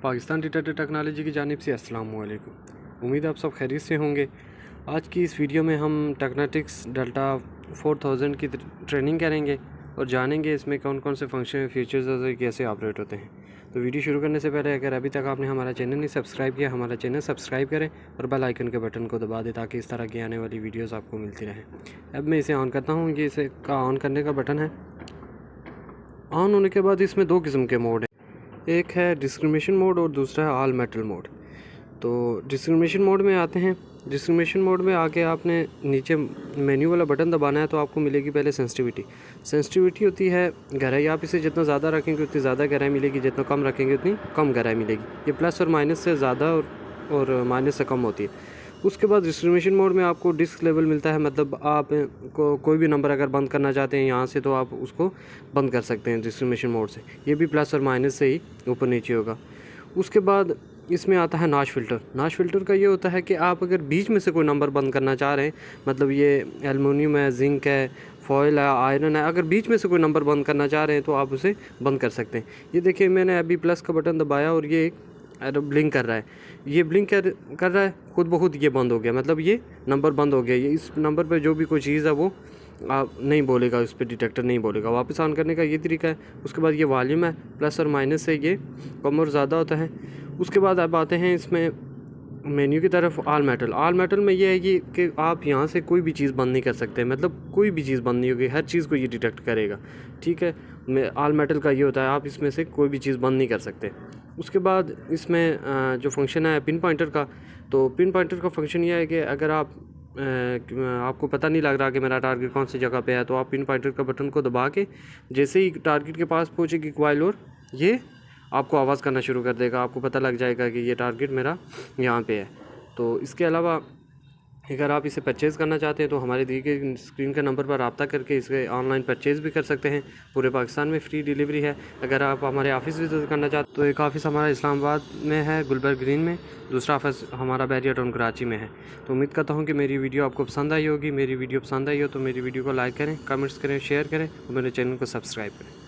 Pakistan detective technology की जानिब से अस्सलाम वालेकुम। उम्मीद है आप सब खैरियत से होंगे। आज की इस वीडियो में हम टेक्नेटिक्स डेल्टा 4000 की ट्रेनिंग करेंगे और जानेंगे इसमें कौन कौन से फंक्शन फीचर्स और कैसे ऑपरेट होते हैं। तो वीडियो शुरू करने से पहले अगर अभी तक आपने हमारा चैनल नहीं सब्सक्राइब किया, हमारा चैनल सब्सक्राइब करें और बेल आइकन के बटन को दबा दें ताकि इस तरह की आने वाली वीडियोज़ आपको मिलती रहे। अब मैं इसे ऑन करता हूँ। ये इसे का ऑन करने का बटन है। ऑन होने के बाद इसमें दो किस्म के मोड हैं, एक है डिस्क्रिमिनेशन मोड और दूसरा है ऑल मेटल मोड। तो डिस्क्रिमिनेशन मोड में आते हैं। डिस्क्रिमिनेशन मोड में आके आपने नीचे मेन्यू वाला बटन दबाना है तो आपको मिलेगी पहले सेंसिटिविटी। सेंसिटिविटी होती है गहराई, आप इसे जितना ज़्यादा रखेंगे उतनी ज़्यादा गहराई मिलेगी, जितना कम रखेंगे उतनी कम गहराई मिलेगी। ये प्लस और माइनस से ज़्यादा और माइनस से कम होती है। उसके बाद डिस्क्रिमिनेशन मोड में आपको डिस्क लेवल मिलता है, मतलब आप को कोई भी नंबर अगर बंद करना चाहते हैं यहाँ से तो आप उसको बंद कर सकते हैं डिस्क्रिमिनेशन मोड से। ये भी प्लस और माइनस से ही ऊपर नीचे होगा। उसके बाद इसमें आता है नॉच फ़िल्टर। नॉच फ़िल्टर का ये होता है कि आप अगर बीच में से कोई नंबर बंद करना चाह रहे हैं, मतलब ये एल्युमिनियम है, जिंक है, फॉयल है, आयरन है, अगर बीच में से कोई नंबर बंद करना चाह रहे हैं तो आप उसे बंद कर सकते हैं। ये देखिए मैंने अभी प्लस का बटन दबाया और ये ब्लिंक कर रहा है। ये ब्लिंक कर रहा है, खुद ब खुद ये बंद हो गया, मतलब ये नंबर बंद हो गया। ये इस नंबर पर जो भी कोई चीज़ है वो आप नहीं बोलेगा, उस पर डिटेक्टर नहीं बोलेगा। वापस ऑन करने का ये तरीका है। उसके बाद ये वॉल्यूम है, प्लस और माइनस से ये कम और ज़्यादा होता है। उसके बाद अब आते हैं इसमें मेन्यू की तरफ। All metal. ऑल मेटल में ये है कि आप यहाँ से कोई भी चीज़ बंद नहीं कर सकते, मतलब कोई भी चीज़ बंद नहीं होगी, हर चीज़ को ये डिटेक्ट करेगा। ठीक है, ऑल मेटल का ये होता है आप इसमें से कोई भी चीज़ बंद नहीं कर सकते। उसके बाद इसमें जो फंक्शन है पिन पॉइंटर का, तो पिन पॉइंटर का फंक्शन ये है कि अगर आपको पता नहीं लग रहा कि मेरा टारगेट कौन सी जगह पे है, तो आप पिन पॉइंटर का बटन को दबा के जैसे ही टारगेट के पास पहुँचेगी कॉइल और ये आपको आवाज़ करना शुरू कर देगा, आपको पता लग जाएगा कि ये टारगेट मेरा यहाँ पे है। तो इसके अलावा अगर आप इसे परचेज़ करना चाहते हैं तो हमारे दिए गए स्क्रीन के नंबर पर रब्ता करके इसे ऑनलाइन परचेज़ भी कर सकते हैं। पूरे पाकिस्तान में फ्री डिलीवरी है। अगर आप हमारे ऑफिस विजिट करना चाहते हैं तो एक ऑफ़िस हमारा इस्लामाबाद में है, गुलबर्ग ग्रीन में, दूसरा ऑफिस हमारा बैरिया टाउन कराची में है। तो उम्मीद करता हूँ कि मेरी वीडियो आपको पसंद आई होगी। मेरी वीडियो पसंद आई हो तो मेरी वीडियो को लाइक करें, कमेंट्स करें, शेयर करें और मेरे चैनल को सब्सक्राइब करें।